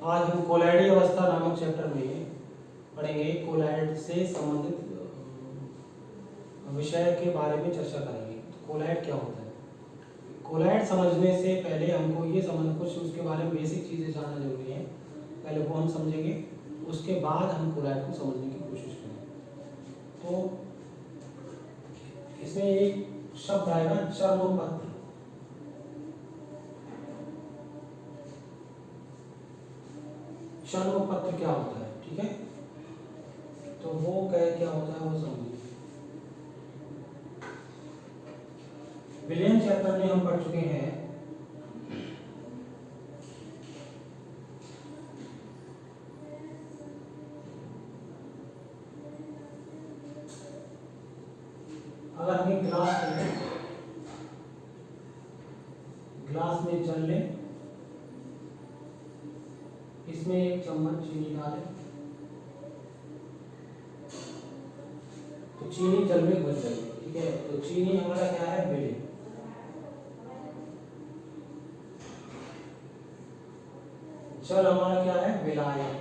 आज हम कोलॉइडी अवस्था नामक चैप्टर में पढ़ेंगे कोलॉइड से संबंधित विषय के बारे में चर्चा करेंगे। तो कोलॉइड क्या होता है? कोलॉइड समझने से पहले हमको ये समझ कुछ उसके बारे में बेसिक चीज़ें जानना जरूरी है। पहले वो हम समझेंगे, उसके बाद हम कोलॉइड को समझने की कोशिश करेंगे। तो इसमें एक शब्द आएगा चर्मपत्र। चर्मपत्र क्या होता है? ठीक है, तो वो क्या होता है वो समझिए। विलियम चैप्टर में हम पढ़ चुके हैं अगर हम एक गिलास लें, गिलास में जल लें, इसमें एक चम्मच चीनी डालें, तो चीनी जल में घुल जाएगी। ठीक है, तो चीनी हमारा क्या है? विलेय। जल हमारा क्या है? विलायक।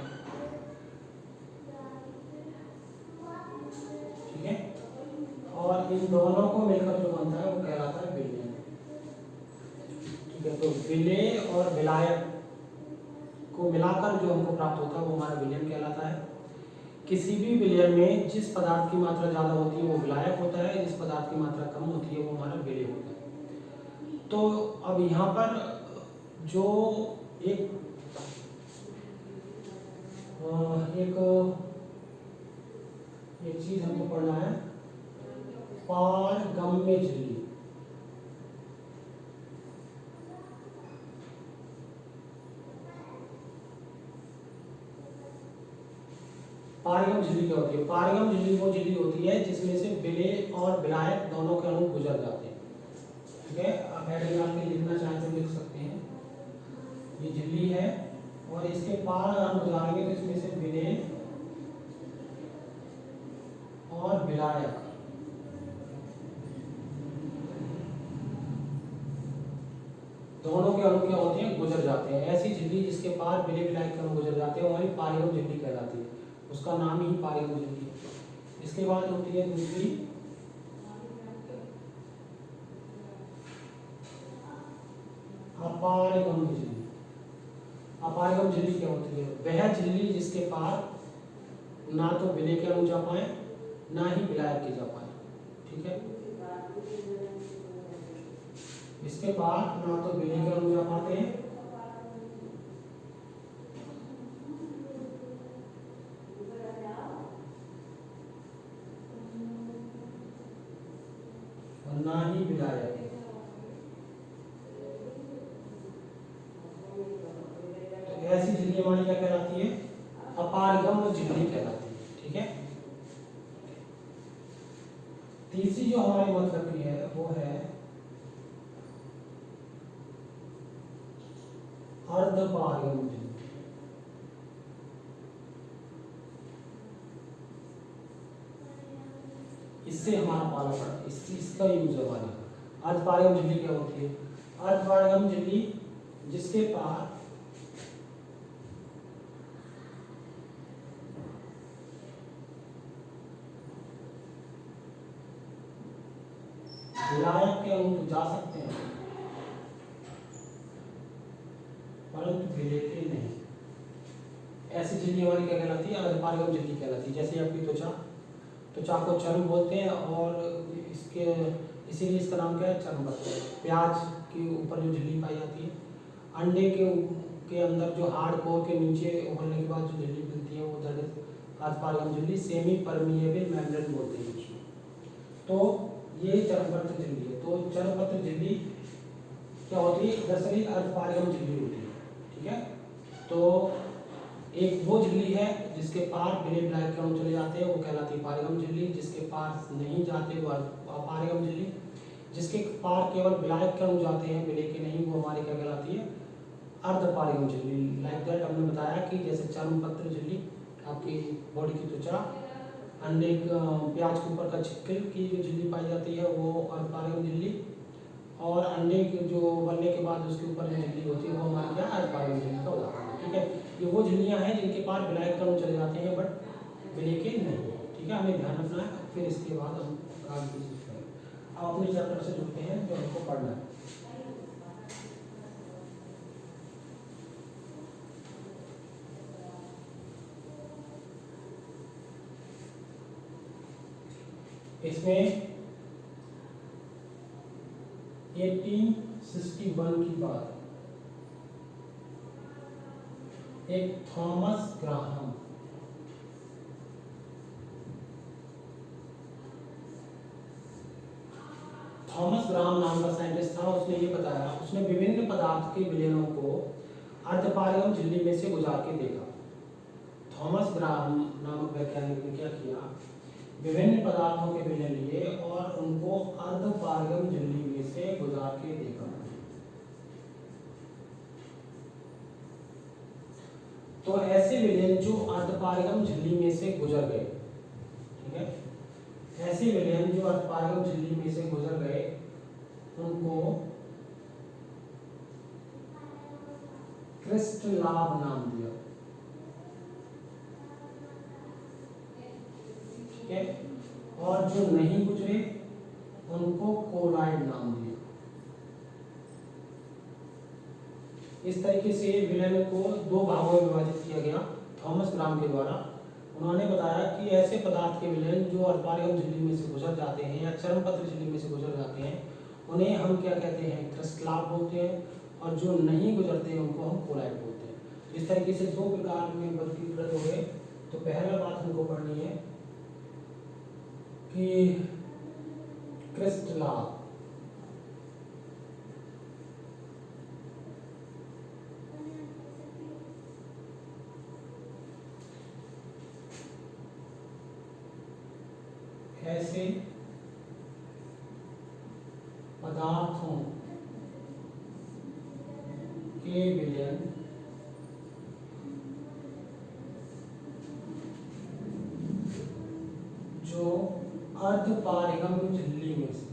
ठीक है, और इन दोनों को मिलकर जो बनता है वो कहलाता है विलयन। ठीक है, तो विलेय और विलायक को मिलाकर जो हमको प्राप्त होता है वो हमारा विलयन कहलाता है। किसी भी विलयन में जिस पदार्थ की मात्रा ज़्यादा होती है वो विलायक होता है, जिस पदार्थ की मात्रा कम होती है वो हमारा विलेय होता है। तो अब यहाँ पर जो एक चीज हमको पढ़ना है, पारगम्य झिल्ली। पारगम झिल्ली क्या होती है? पारगम झिल्ली वो झिल्ली होती है जिसमें से विलेय और विलायक दोनों के अणु गुजर जाते हैं। ठीक है, आप हेडिंग में लिखना चाहें तो लिख सकते हैं। ये झिल्ली है और इसके पार हम गुजारेंगे तो इसमें से विलेय और विलायक दोनों के अणु क्या होते हैं? गुजर जाते हैं। ऐसी झिल्ली जिसके पार विलेय विलायक के अणु गुजर जाते हैं वही पारगम झिल्ली कहलाती है। उसका नाम ही पारगम झिल्ली है। इसके बाद होती है दूसरी अपारगम झिल्ली। अपारगम झिल्ली क्या होती है? वह झिल्ली जिसके पार ना तो विलेय के अणु जा पाए ना ही विलायक के जा पाए। ठीक है, इसके पार ना तो विलेय के अणु जा पाते हैं और ना ही विलायक। तो ऐसी झिल्ली हमारी क्या कहलाती है? अपारगम झिल्ली कहलाती है। ठीक है, तीसरी जो हमारी मतलब की है वो है अर्धपारगम झिल्ली। इससे हमारा पाला पड़ा, इसका यूज है हमारे। अर्धपारगम झिल्ली क्या होती है? अर्धपारगम झिल्ली जिसके पार विलायक के अणु तो जा सकते हैं परंतु विलेय के नहीं। ऐसी झिल्ली हमारी क्या कहलाती है? अर्धपारगम झिल्ली कहलाती है। जैसे आपकी त्वचा को चर्म बोलते हैं और इसके इसीलिए इसका नाम क्या है? चर्मपत्र। प्याज के ऊपर जो झिल्ली पाई जाती है, अंडे के अंदर जो हार्ड कोर के नीचे उबलने के बाद जो झिल्ली मिलती है वो अर्धपारगम झिल्ली, सेमी परमिएबल मेम्ब्रेन बोलते हैं उसको। तो ये चर्मपत्र झिल्ली है। तो चर्मपत्र झिल्ली क्या होती है? दरअसल अर्धपारगम झिल्ली होती है। ठीक है, तो एक वो झिल्ली है जिसके पार विलेय विलायक के अणु चले जाते हैं वो कहलाती है पारगम झिल्ली। जिसके पार नहीं जाते वो अपारगम झिल्ली। जिसके पार केवल विलायक के अणु जाते हैं विलेय के नहीं, वो हमारी क्या कहलाती है? अर्धपारगम झिल्ली। लाइक दैट हमने बताया कि जैसे चर्मपत्र झिल्ली आपकी बॉडी की त्वचा प्याज के ऊपर का छिक्कल की जो झिल्ली पाई जाती है वो अर्धपारगम झिल्ली, और अंडे के जो बनने के बाद उसके ऊपर जो झिल्ली होती है वो हमारी क्या अर्धपारगम झिल्ली का उदाहरण है। ठीक है, ये वो झिल्लियाँ हैं जिनके पार विलायक कण चले जाते हैं बट विलेय के नहीं। ठीक है, हमें ध्यान रखना है। फिर इसके बाद हम आगे की चीज़ करेंगे। अब अपने चैप्टर से जुड़ते हैं जो हमको पढ़ना है। इसमें 1861 की बात, एक थॉमस ग्राहम नाम का साइंटिस्ट था। उसने ये बताया, उसने विभिन्न पदार्थ के विलयनों को अर्धपारगम झिल्ली में से गुजार के देखा। थॉमस ग्राहम नामक वैज्ञानिक ने क्या किया, विभिन्न पदार्थों के विलयन लिए और उनको अर्धपारगम झिल्ली में से गुजार के देखा। तो ऐसे विलयन जो अर्धपारगम झिल्ली में से गुजर गए, ठीक है, ऐसे विलयन जो अर्धपारगम झिल्ली में से गुजर गए उनको क्रिस्टलाव नाम दिया। ठीक है, और जो नहीं गुजरे उनको कोलाइड नाम दिया। इस तरीके से विलयन को दो भागों में विभाजित किया गया थॉमस ग्राहम के द्वारा। उन्होंने बताया कि ऐसे पदार्थ के विलयन जो अर्धपारगम झिल्ली में से गुजर जाते हैं या चर्मपत्र झिल्ली में से गुजर जाते हैं उन्हें हम क्या कहते हैं, क्रिस्टलाव बोलते हैं, और जो नहीं गुजरते हैं उनको हम कोलाइड बोलते हैं। इस तरीके से दो प्रकार में वर्गीकृत हो गए। तो पहला बात हमको पढ़नी है कि क्रिस्टलाव ऐसे पदार्थों के विलयन जो अर्धपारगम झिल्ली में से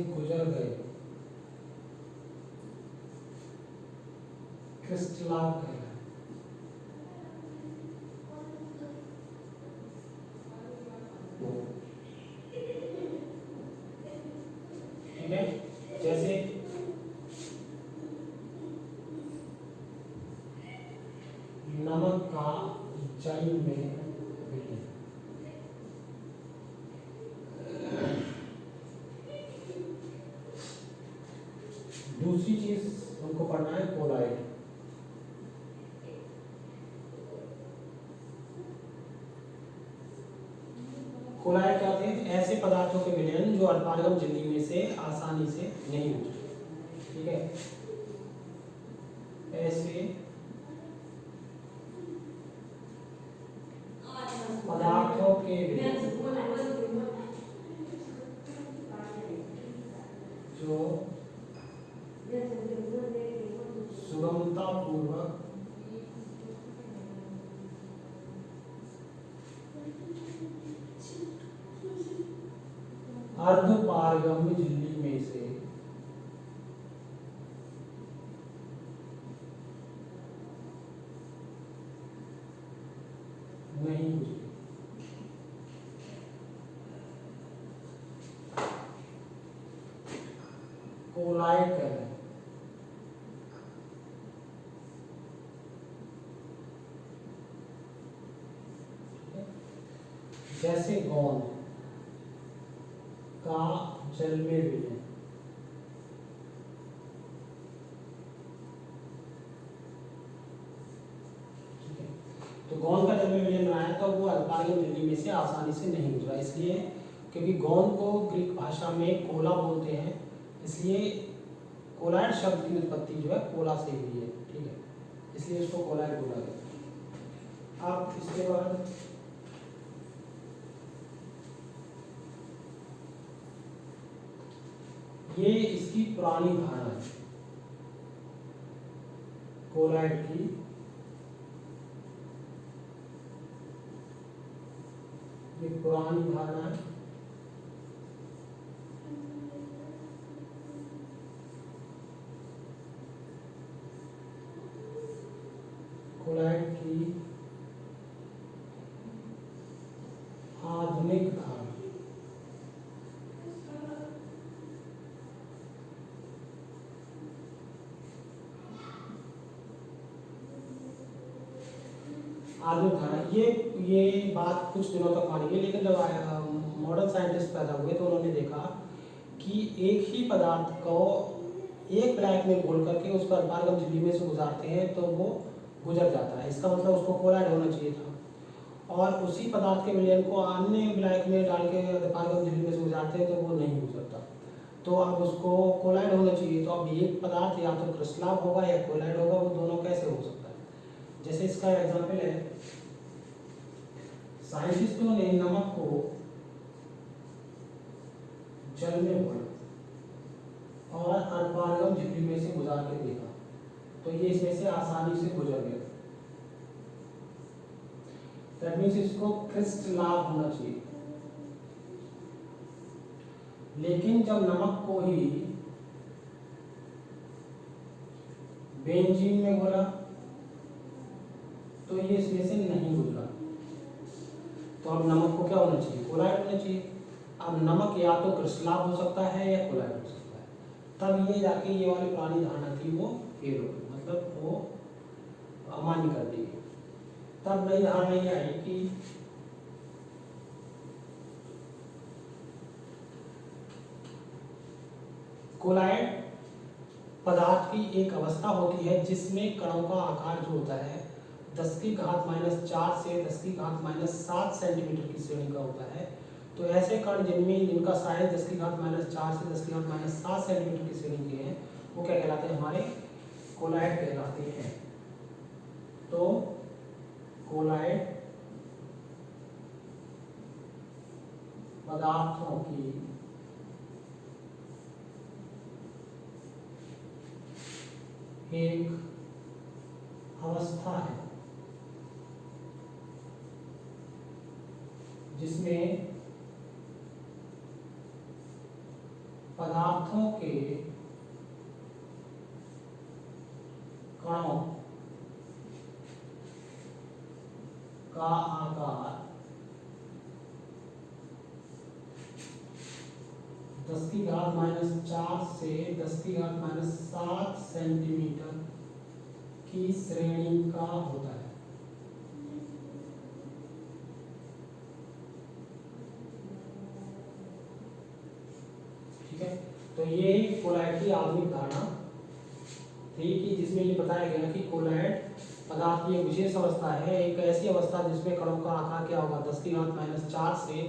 गुजर गए, क्रिस्टलाव कहलाए। ठीक है, जैसे नमक का जल में विलयन। दूसरी चीज हमको पढ़ना है कोलाइड। कोलाइड क्या थे, ऐसे पदार्थों के विलयन जो अर्धपारगम झिल्ली में से आसानी से नहीं गुजरे। ठीक है, ऐसे पदार्थों के विलयन जो सुगमतापूर्वक अर्धपारगम झिल्ली में से नहीं गुजरे। कोलाइड कहलाए। जैसे गोंद का जल में विलयन, ठीक है, तो गोंद का जल में विलयन बनाया तो वो अर्धपारगम झिल्ली में से आसानी से नहीं गुजरा, इसलिए क्योंकि गोंद को ग्रीक भाषा में कोला बोलते हैं, इसलिए कोलाइड शब्द की उत्पत्ति जो है कोला से हुई है। ठीक है, इसलिए इसको कोलाइड बोला गया। अब इसके बाद ये इसकी पुरानी धारणा है, कोलॉइड की ये पुरानी धारणा है। कोलॉइड की आधुनिक धारणा। आधुनिक धारणा ये बात कुछ दिनों तक मानी गई, लेकिन जब मॉडर्न साइंटिस्ट पैदा हुए तो उन्होंने देखा कि एक ही पदार्थ को एक ब्लैक में घोल करके उसको पारगम झिल्ली में से गुजारते हैं तो वो गुजर जाता है, इसका मतलब उसको कोलॉइड होना चाहिए था। और उसी पदार्थ के विलयन को अन्य ब्लैक में डाल के पारगम झिल्ली में से गुजारते हैं तो वो नहीं गुजरता, तो अब उसको कोलॉइड होना चाहिए। तो अब एक पदार्थ या तो क्रिस्टलाव होगा या कोलॉइड होगा, वो दोनों कैसे हो सकता है? जैसे इसका एग्जाम्पल है, साइंटिस्टों ने नमक को जल में घोला और अपारगम झिल्ली में से गुजार के देखा तो ये इसमें से आसानी से गुजर गया। दैट मीन्स इसको क्रिस्टलाव होना चाहिए। लेकिन जब नमक को ही बेंजीन में घोला तो ये इसमें से नहीं गुजरा, तो अब नमक को क्या होना चाहिए? कोलॉइड होना चाहिए। अब नमक या तो क्रिस्टलाव हो सकता है या कोलॉइड हो सकता है, तब ये जाके ये वाली पुरानी धारणा थी वो फेल हो गई, मतलब वो अमान्य कर दी गई। तब नई धारणा ये आई कि कोलॉइड पदार्थ की एक अवस्था होती है जिसमें कणों का आकार जो होता है 10 की घात -4 से 10 की घात -7 सेंटीमीटर की श्रेणी का होता है। तो ऐसे कण जिनका साइज 10 की घात -4 से 10 की घात -7 सेंटीमीटर की श्रेणी के हैं वो क्या कहलाते हैं? हमारे कोलॉइड कहलाते हैं। तो कोलॉइड पदार्थों की एक अवस्था है जिसमें पदार्थों के कणों का आकार 10 की घात -4 से 10 की घात -7 सेंटीमीटर की श्रेणी का होता है। ठीक है, तो ये कोलॉइड की आधुनिक धारणा थी कि जिसमें ये बताया गया कि कोलॉइड पदार्थ की एक विशेष अवस्था है, एक ऐसी अवस्था जिसमें कणों का आकार क्या होगा 10 की घात -4 से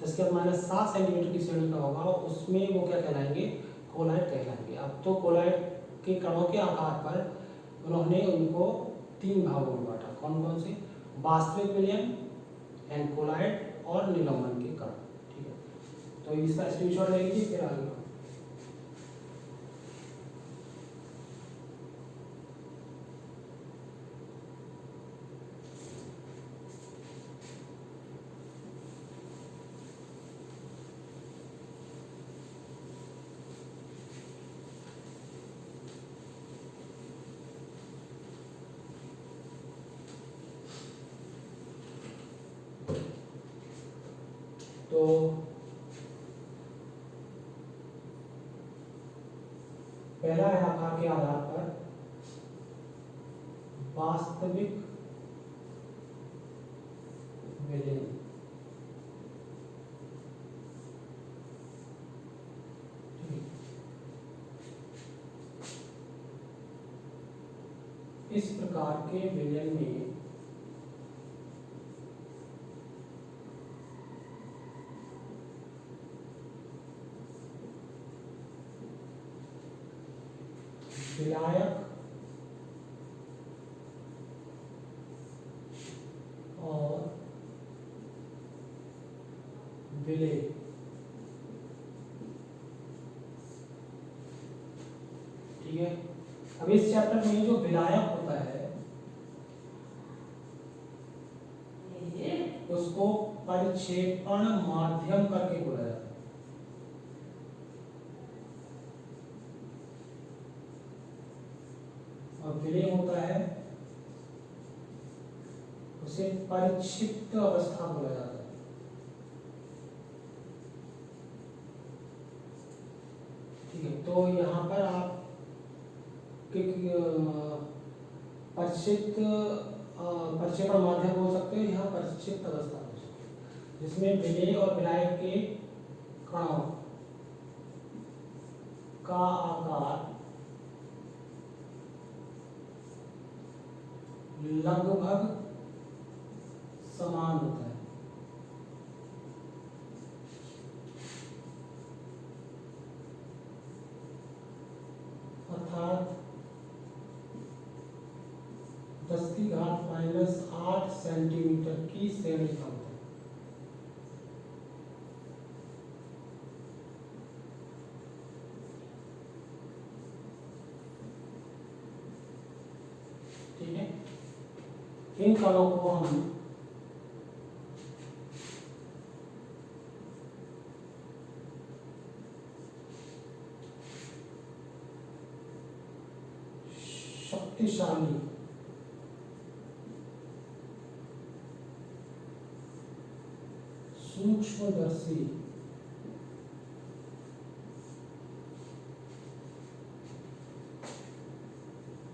10 की घात -7 सेंटीमीटर की श्रेणी का होगा, उसमें वो क्या कहलाएंगे? कोलॉइड कहलाएंगे। अब तो कोलॉइड के कणों के आकार पर उन्होंने उनको 3 भागों में बांटा। कौन कौन से? वास्तविक विलयन, एंड कोलॉइड और निलंबन के कण। ठीक है, तो इसका स्क्रीनशॉट ले लीजिए फिर आगे। तो पहला है आकार के आधार पर वास्तविक विलयन। इस प्रकार के विलयन में विलायक और विलेय ठीक है। अब इस चैप्टर में जो विलायक होता है उसको परिक्षेपण माध्यम करके बोला जाता है। और विलय होता है उसे परिक्षिप्त अवस्था बोला जाता है। ठीक है, तो यहाँ पर आप परिक्षेपण माध्यम बोल सकते हो, यहाँ परिक्षिप्त अवस्था बोल सकते हो, जिसमें विलेय और विलायक के कणों का आकार लगभग समान होता है। अर्थात 10⁻⁸ सेंटीमीटर की श्रेणी का होता है। ठीक है, इन कणों को हम शक्तिशाली सूक्ष्मदर्शी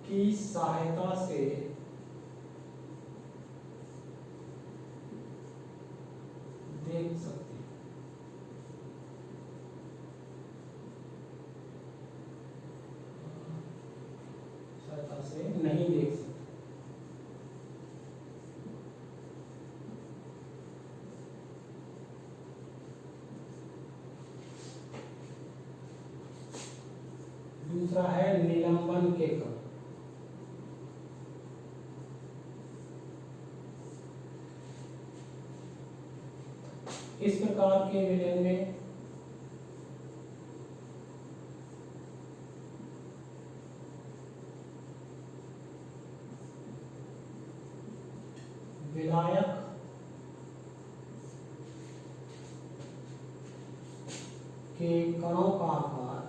की सहायता से देख सकते हैं। सहायता से नहीं देख सकते। दूसरा है निलंबन के कण। इस प्रकार के विलयन में विलायक के कणों का आकार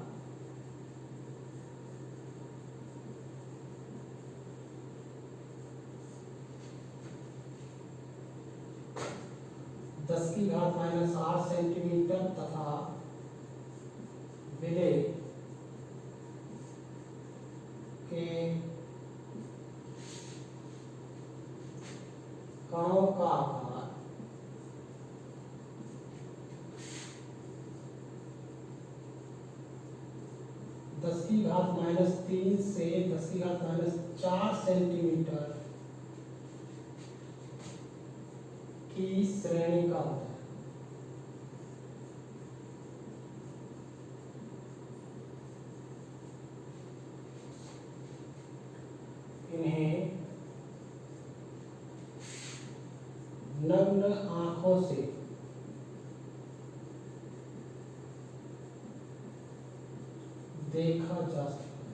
(10⁻⁸ सेंटीमीटर तथा विलेय के कणों का आकार 10⁻³ से 10⁻⁴ सेंटीमीटर की श्रेणी का होता है। इन्हें नग्न आंखों से देखा जा सकता है।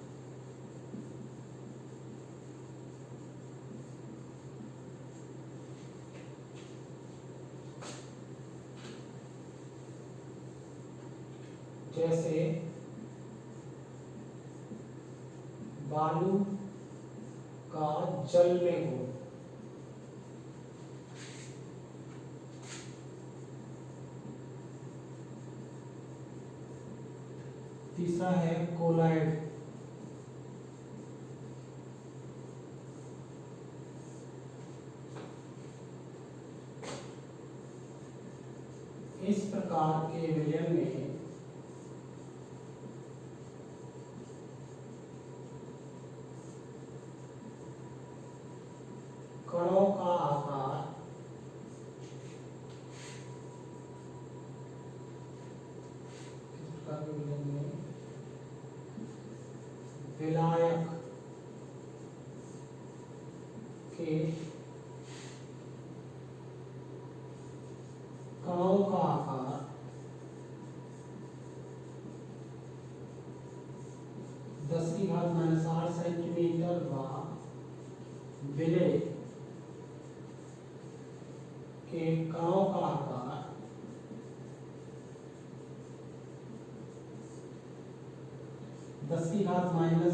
जैसे बालू का जल में हो, तीसरा है कोलाइड। इस प्रकार के विलयन में कणों का आकार विलायक के कणों का आकार 10⁻⁴ व विलय के कणों का आकार 10⁻³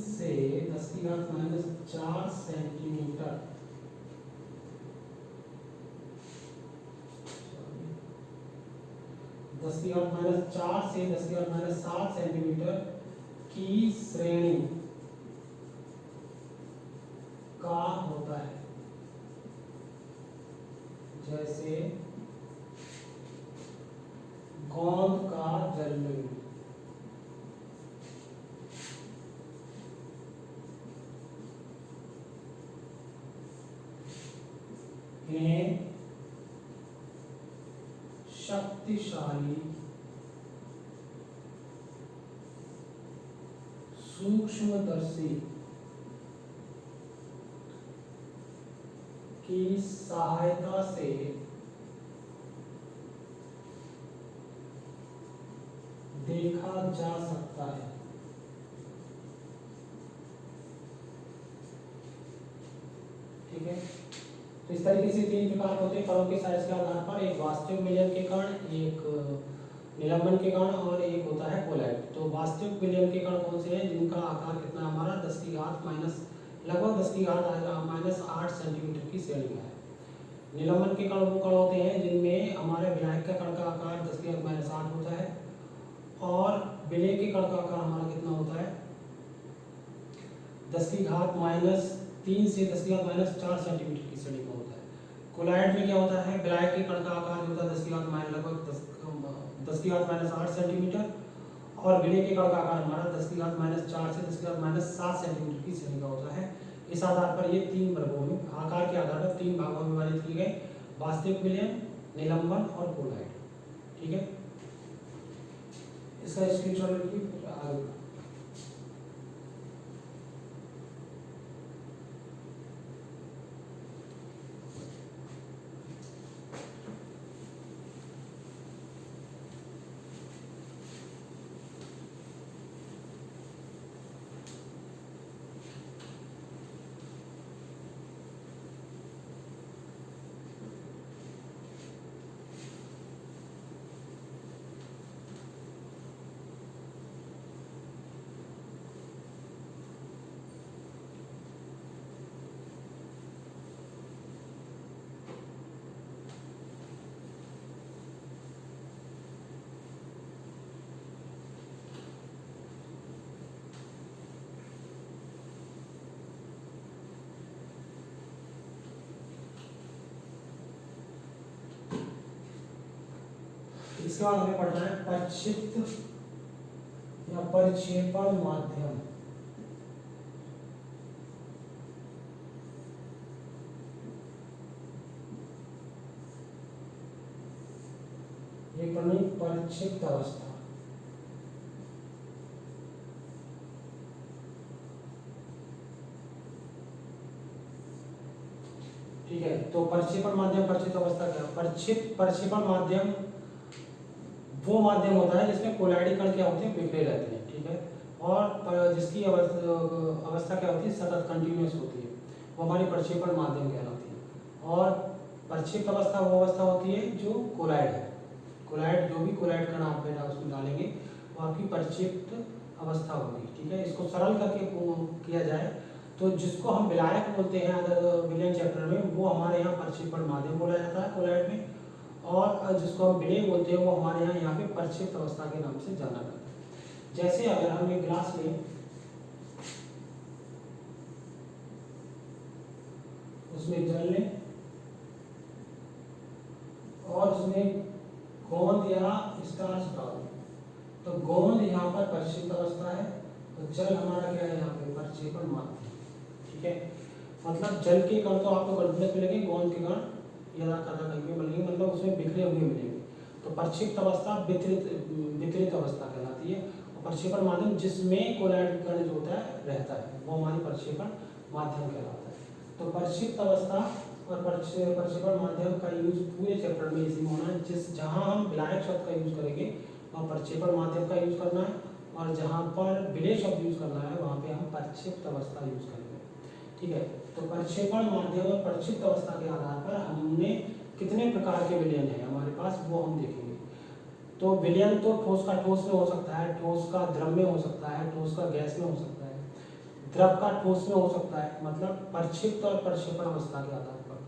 से 10⁻⁴ सेंटीमीटर से 10⁻⁷ सेंटीमीटर की श्रेणी का होता है। जैसे गोंद का जलबिंदु, इन्हें शक्तिशाली सूक्ष्मदर्शी की सहायता से देखा जा सकता है। ठीक है, तो इस तरीके से 3 प्रकार होते हैं कणों के साइज के आधार पर। एक वास्तविक विलयन के कण, एक निलंबन के कण और एक होता है कोलाइड। तो वास्तविक विलयन के कण कौन से हैं जिनका आकार कितना हमारा 10⁻⁻ लगभग 10⁻⁻8 सेंटीमीटर की श्रेणी का है। निलंबन के कण वो कण होते हैं जिनमें हमारे विलायक का कण का आकार 10⁻⁸ होता है और विलय के कण का आकार हमारा कितना होता है 10⁻³ से 10⁻⁴ सेंटीमीटर की श्रेणी का होता है। कोलाइड में क्या होता है, विलायक के कण का आकार होता है 10⁻8 सेंटीमीटर और विलय के कण का आकार हमारा 10⁻⁴ से 10⁻�7 सेंटीमीटर की श्रेणी का होता है। इस आधार पर ये 3 वर्गों में आकार के आधार पर 3 भागों में विभाजित किए गए, वास्तविक विलयन, निलंबन और कोलाइड। ठीक है, इसका स्क्रीनशॉट लीजिए। इसके बाद हमें पढ़ना है प्रक्षिप्त या प्रक्षेपण माध्यम। ये करनी प्रक्षिप्त अवस्था। ठीक है, तो प्रक्षेपण माध्यम, प्रक्षिप्त अवस्था क्या? प्रक्षेपण माध्यम वो माध्यम होता है जिसमें कोलाइडी कण क्या होते हैं, बिखरे रहते हैं। ठीक है, और जिसकी अवस्था क्या होती है, सतत कंटिन्यूअस होती है, वो हमारी प्रक्षेपण माध्यम कहलाती है। और प्रक्षिप्त अवस्था वो अवस्था होती है जो कोलाइड है। कोलाइड, जो भी कोलाइड कण आप बेटा उसमें डालेंगे वो आपकी प्रक्षिप्त अवस्था होगी। ठीक है, इसको सरल करके किया जाए तो जिसको हम विलायक बोलते हैं अदर विलयन चैप्टर में, वो हमारे यहाँ प्रक्षेपण माध्यम बोला जाता है कोलाइड में, और जिसको हम विलय बोलते हैं वो हमारे यहाँ पे प्रक्षिप्त अवस्था के नाम से जाना जाता है। जैसे अगर हम एक ग्लास में उसमें जल लें और उसमें गोंद या स्टार्च डाल दें, तो गोंद यहाँ पर प्रक्षिप्त अवस्था है, तो जल हमारा क्या है यहाँ पे प्रक्षेपण माध्यम। ठीक है, मतलब जल के कण तो आपको गणित मिलेंगे, गोंद के कण या कदा कहीं मिलेंगे, मतलब उसमें बिखरे हुए मिलेंगे। तो प्रक्षिप्त अवस्था वितरित अवस्था कहलाती है, और प्रक्षेपण माध्यम जिसमें कोलाइड कण जो होता है रहता है वो हमारी प्रक्षेपण माध्यम कहलाता है। तो प्रक्षिप्त अवस्था और प्रक्षेपण माध्यम का यूज पूरे चैप्टर में इसी में होना है। जहाँ हम विलायक शब्द का यूज करेंगे वहाँ प्रक्षेपण माध्यम का यूज करना है, और जहाँ पर विलय शब्द यूज करना है वहाँ पे हम प्रक्षिप्त अवस्था यूज करेंगे। ठीक है, तो प्रक्षेपण माध्यम और प्रक्षिप्त अवस्था के आधार पर हमने कितने प्रकार के विलयन है हमारे पास वो हम देखेंगे। तो विलयन तो ठोस का ठोस में हो सकता है, ठोस का द्रव में हो सकता है, ठोस का गैस में हो सकता है, द्रव का ठोस में हो सकता है, मतलब प्रक्षिप्त और प्रक्षेपण अवस्था के आधार पर।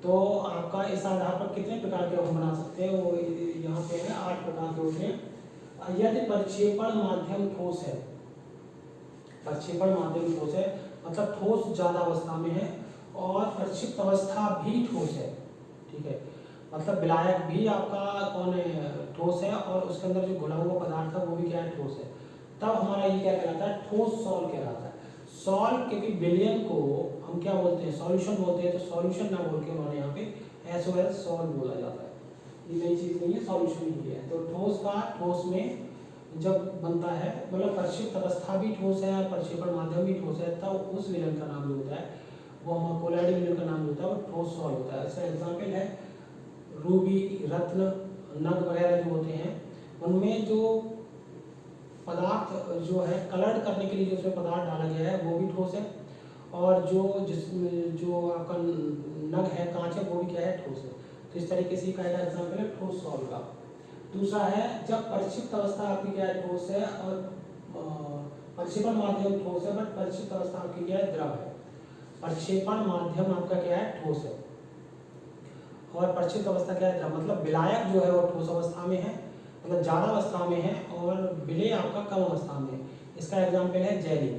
तो आपका इस आधार पर कितने प्रकार के हम बना सकते हैं, वो यहाँ पे है 8 प्रकार के होते हैं। यदि प्रक्षेपण माध्यम ठोस है, प्रक्षेपण माध्यम ठोस है मतलब ठोस ज्यादा अवस्था में है और प्रक्षिप्त अवस्था भी ठोस है। ठीक है, मतलब विलायक भी आपका कौन है, ठोस है, और उसके अंदर जो घुला हुआ पदार्थ है वो भी क्या है, ठोस है। तब हमारा ये क्या कहलाता है, ठोस सॉल्व कहलाता है। सॉल्व क्योंकि विलयन को हम क्या बोलते हैं, सॉल्यूशन बोलते हैं, तो सॉल्यूशन ना बोल के उन्होंने यहाँ पे SOL सॉल्व बोला जाता है। ये नई चीज नहीं है, सॉल्यूशन ही है। तो ठोस का ठोस में जब बनता है, मतलब प्रक्षिप्त अवस्था भी ठोस है और प्रक्षेपण माध्यम भी ठोस है, तब उस विलयन का नाम जो होता है वो हमारा कोलाइड विलयन का नाम होता है, वो ठोस सॉल्व होता है। इसका एग्जाम्पल है रूबी, रत्न, नग वगैरह जो होते हैं, उनमें जो पदार्थ जो है कलर्ड करने के लिए जो उसमें पदार्थ डाला गया है वो भी ठोस है, और जो आपका नग है, कांच है, वो भी क्या है, ठोस है। तो इस तरीके से का एग्जाम्पल है ठोस सॉल्व का। दूसरा है जब प्रक्षिप्त अवस्था आपकी क्या है, ठोस है, और प्रक्षेपण माध्यम ठोस है, बट प्रक्षिप्त अवस्था आपकी क्या है, द्रव है। प्रक्षेपण माध्यम आपका क्या है, ठोस है, और प्रक्षिप्त अवस्था क्या है, द्रव। मतलब विलायक जो है वो ठोस अवस्था में है, मतलब ज्यादा अवस्था में है, और विलय आपका कम अवस्था में है। इसका एग्जाम्पल है जेली।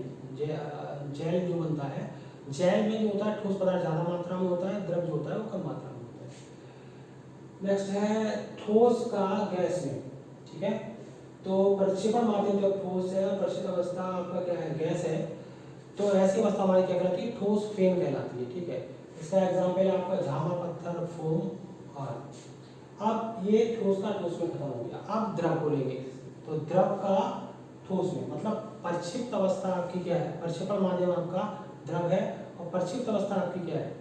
जेल जो बनता है, जेल में जो होता है ठोस पदार्थ ज्यादा मात्रा में होता है, द्रव जो होता है वो कम मात्रा में होता है। नेक्स्ट है ठोस का गैस में। ठीक है, तो प्रक्षेपण माध्यम जब ठोस है, प्रक्षिप्त अवस्था आपका क्या है, गैस है, तो ऐसी अवस्था हमारी क्या कहलाती है, ठोस फेन कहलाती है। ठीक है, इसका एग्जाम्पल है आपका झामा, पत्थर, फोम। और अब ये ठोस का ठोस में खत्म हो गया, अब द्रव को लेंगे। तो द्रव का ठोस में, मतलब प्रक्षिप्त अवस्था आपकी क्या है, प्रक्षेपण माध्यम आपका द्रव है, और प्रक्षिप्त अवस्था आपकी क्या है,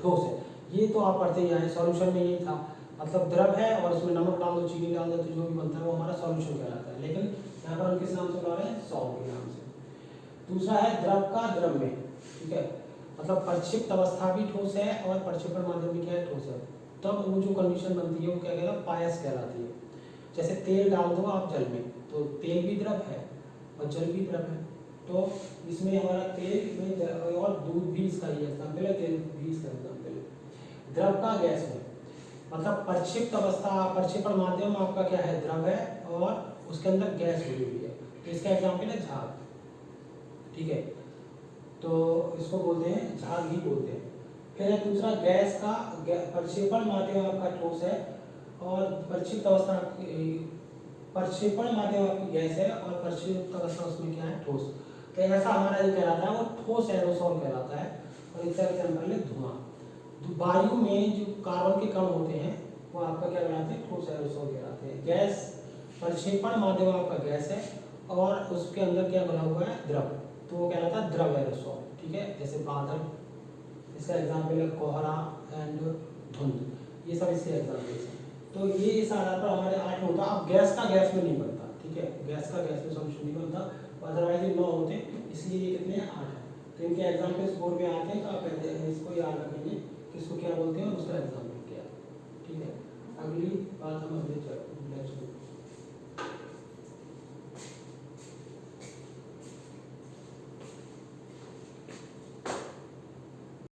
ठोस है। ये तो आप पढ़ते ही आए, सॉल्यूशन में ये था, मतलब द्रव है और उसमें नमक डाल दो, चीनी डाल दो, तो जो भी बनता है वो हमारा सॉल्यूशन कहलाता है। लेकिन यहाँ पर हम किस नाम से बुला रहे हैं, सॉल्व के नाम से। दूसरा है द्रव का द्रव में। ठीक है, मतलब प्रक्षिप्त अवस्था भी ठोस है और प्रक्षेपण माध्यम भी क्या है, ठोस है। तब वो जो कंडीशन बनती है वो क्या कहलाता है, पायस कहलाती है। जैसे तेल डाल दो आप जल में, तो तेल भी द्रव है और जल भी द्रव है। तो इसमें हमारा तेल में और दूध भी इसका ही एग्जाम्पल है, तेल भी इसका एग्जाम्पल है। द्रव का गैस में, मतलब प्रक्षिप्त अवस्था, प्रक्षेपण माध्यम आपका क्या है, द्रव है, और उसके अंदर गैस जुड़ी हुई है, तो इसका एग्जाम्पल है झाग। ठीक है, तो इसको बोलते हैं झाग ही बोलते हैं। फिर है दूसरा गैस का, प्रक्षेपण माध्यम आपका ठोस है और प्रक्षिप्त अवस्था, प्रक्षेपण माध्यम आपकी गैस है और प्रक्षिप्त अवस्था उसमें क्या है, ठोस। तो ऐसा हमारा जो कहलाता है वो ठोस एरोसोल कहलाता है। और इसका एग्जाम्पल है धुआं। वायु में जो कार्बन के कण होते हैं वो आपका क्या कहलाते हैं, ठोस एरोसोल कहलाते हैं। गैस, प्रक्षेपण माध्यम आपका गैस है और उसके अंदर क्या बना हुआ है, द्रव, तो वो कहलाता है द्रव एरोसोल। ठीक है, जैसे बादल, इसका एग्जाम्पल है कोहरा एंड धुंध, ये सब इसके एग्जाम्पल्स हैं। तो ये इस आधार पर हमारे 8 होता। अब गैस का गैस में नहीं बनता। ठीक है, गैस का गैस में सॉल्यूशन नहीं बनता, अदरवाइज ये 9 होते, इसलिए ये कितने हैं, 8 है। तो इनके एग्जाम्पल्स बोर्ड में आते हैं, तो आप इसको याद रखेंगे किसको क्या बोलते हैं और उसका एग्जाम्पल क्या है। ठीक है, अगली बात हम अगले लेक्चर में